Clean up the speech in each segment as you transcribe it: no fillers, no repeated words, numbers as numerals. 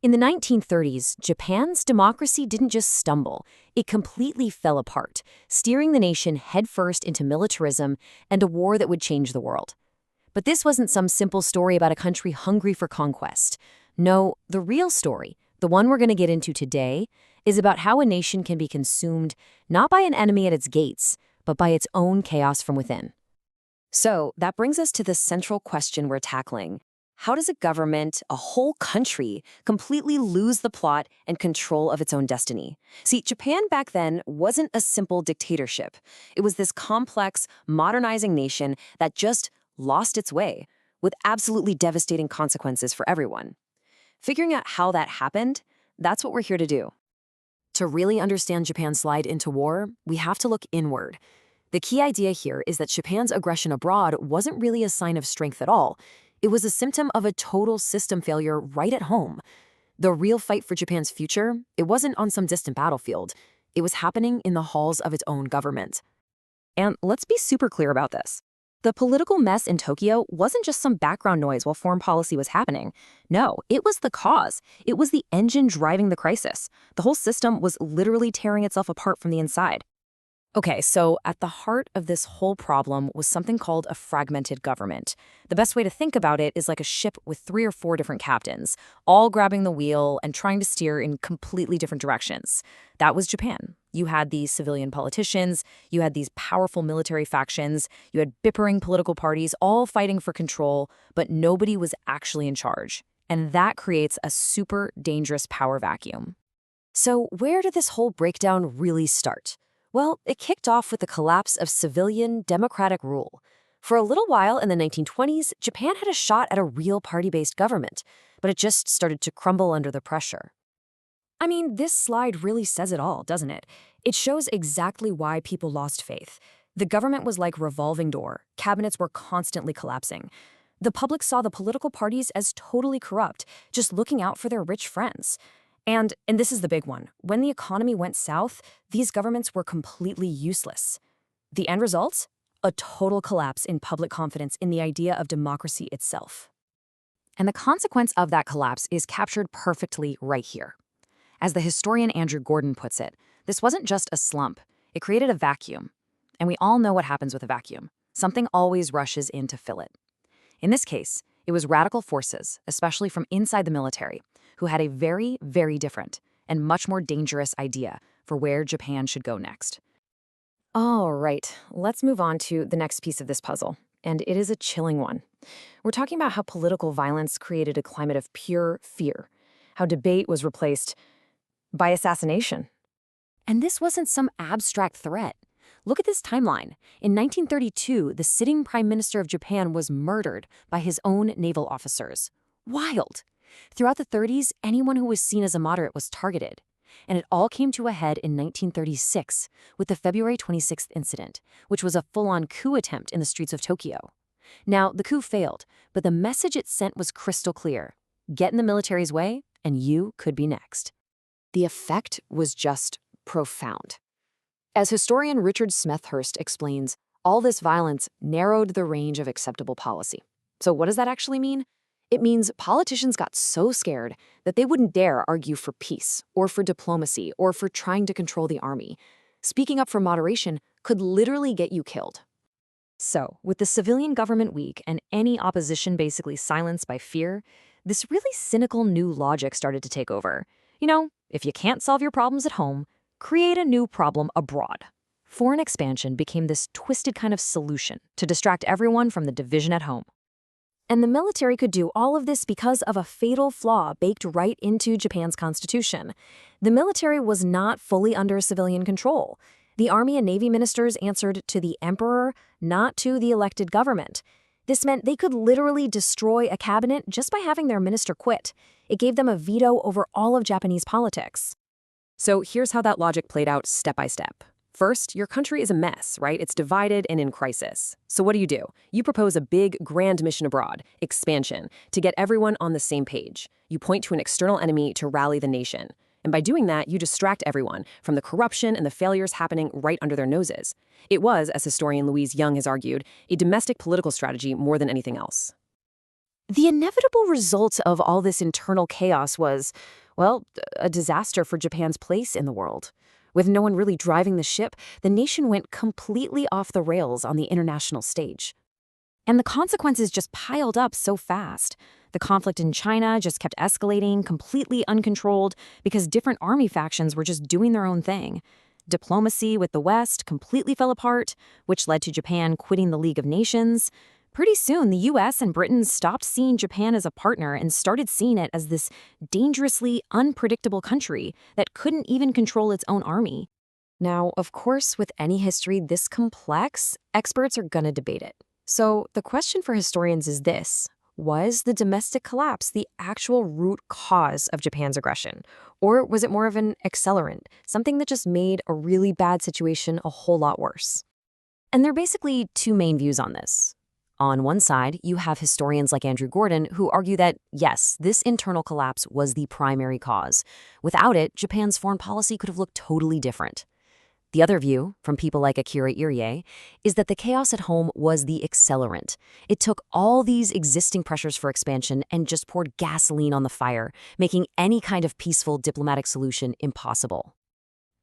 In the 1930s, Japan's democracy didn't just stumble, it completely fell apart, steering the nation headfirst into militarism and a war that would change the world. But this wasn't some simple story about a country hungry for conquest. No, the real story, the one we're going to get into today, is about how a nation can be consumed not by an enemy at its gates, but by its own chaos from within. So that brings us to the central question we're tackling. How does a government, a whole country, completely lose the plot and control of its own destiny? See, Japan back then wasn't a simple dictatorship. It was this complex, modernizing nation that just lost its way, with absolutely devastating consequences for everyone. Figuring out how that happened, that's what we're here to do. To really understand Japan's slide into war, we have to look inward. The key idea here is that Japan's aggression abroad wasn't really a sign of strength at all. It was a symptom of a total system failure right at home. The real fight for Japan's future, it wasn't on some distant battlefield. It was happening in the halls of its own government. And let's be super clear about this. The political mess in Tokyo wasn't just some background noise while foreign policy was happening. No, it was the cause. It was the engine driving the crisis. The whole system was literally tearing itself apart from the inside. Okay, so at the heart of this whole problem was something called a fragmented government. The best way to think about it is like a ship with 3 or 4 different captains, all grabbing the wheel and trying to steer in completely different directions. That was Japan. You had these civilian politicians, you had these powerful military factions, you had bickering political parties all fighting for control, but nobody was actually in charge. And that creates a super dangerous power vacuum. So where did this whole breakdown really start? Well, it kicked off with the collapse of civilian democratic rule. For a little while in the 1920s, Japan had a shot at a real party-based government, but it just started to crumble under the pressure. I mean, this slide really says it all, doesn't it? It shows exactly why people lost faith. The government was like a revolving door. Cabinets were constantly collapsing. The public saw the political parties as totally corrupt, just looking out for their rich friends. And this is the big one, when the economy went south, these governments were completely useless. The end result? A total collapse in public confidence in the idea of democracy itself. And the consequence of that collapse is captured perfectly right here. As the historian Andrew Gordon puts it, this wasn't just a slump, it created a vacuum. And we all know what happens with a vacuum. Something always rushes in to fill it. In this case, it was radical forces, especially from inside the military, who had a very, very different and much more dangerous idea for where Japan should go next. All right, let's move on to the next piece of this puzzle, and it is a chilling one. We're talking about how political violence created a climate of pure fear, how debate was replaced by assassination. And this wasn't some abstract threat. Look at this timeline. In 1932, the sitting Prime Minister of Japan was murdered by his own naval officers. Wild! Throughout the 30s, anyone who was seen as a moderate was targeted. And it all came to a head in 1936 with the February 26th incident, which was a full-on coup attempt in the streets of Tokyo. Now, the coup failed, but the message it sent was crystal clear. Get in the military's way, and you could be next. The effect was just profound. As historian Richard Smethurst explains, all this violence narrowed the range of acceptable policy. So what does that actually mean? It means politicians got so scared that they wouldn't dare argue for peace, or for diplomacy, or for trying to control the army. Speaking up for moderation could literally get you killed. So, with the civilian government weak and any opposition basically silenced by fear, this really cynical new logic started to take over. You know, if you can't solve your problems at home, create a new problem abroad. Foreign expansion became this twisted kind of solution to distract everyone from the division at home. And the military could do all of this because of a fatal flaw baked right into Japan's constitution. The military was not fully under civilian control. The Army and Navy ministers answered to the emperor, not to the elected government. This meant they could literally destroy a cabinet just by having their minister quit. It gave them a veto over all of Japanese politics. So here's how that logic played out step by step. First, your country is a mess, right? It's divided and in crisis. So what do? You propose a big, grand mission abroad, expansion, to get everyone on the same page. You point to an external enemy to rally the nation. And by doing that, you distract everyone from the corruption and the failures happening right under their noses. It was, as historian Louise Young has argued, a domestic political strategy more than anything else. The inevitable result of all this internal chaos was, well, a disaster for Japan's place in the world. With no one really driving the ship, the nation went completely off the rails on the international stage. And the consequences just piled up so fast. The conflict in China just kept escalating, completely uncontrolled, because different army factions were just doing their own thing. Diplomacy with the West completely fell apart, which led to Japan quitting the League of Nations. Pretty soon, the US and Britain stopped seeing Japan as a partner and started seeing it as this dangerously unpredictable country that couldn't even control its own army. Now, of course, with any history this complex, experts are gonna debate it. So the question for historians is this: was the domestic collapse the actual root cause of Japan's aggression? Or was it more of an accelerant, something that just made a really bad situation a whole lot worse? And there are basically two main views on this. On one side, you have historians like Andrew Gordon who argue that, yes, this internal collapse was the primary cause. Without it, Japan's foreign policy could have looked totally different. The other view, from people like Akira Irie, is that the chaos at home was the accelerant. It took all these existing pressures for expansion and just poured gasoline on the fire, making any kind of peaceful diplomatic solution impossible.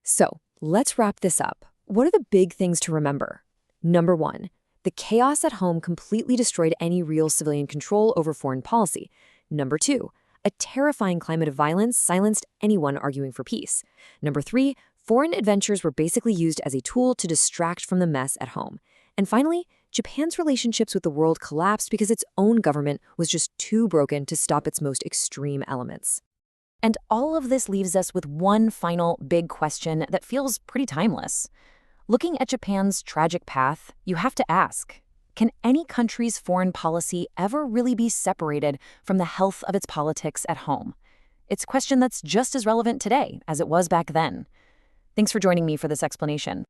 So, let's wrap this up. What are the big things to remember? Number one, the chaos at home completely destroyed any real civilian control over foreign policy. Number two, a terrifying climate of violence silenced anyone arguing for peace. Number three, foreign adventures were basically used as a tool to distract from the mess at home. And finally, Japan's relationships with the world collapsed because its own government was just too broken to stop its most extreme elements. And all of this leaves us with one final big question that feels pretty timeless. Looking at Japan's tragic path, you have to ask, can any country's foreign policy ever really be separated from the health of its politics at home? It's a question that's just as relevant today as it was back then. Thanks for joining me for this explanation.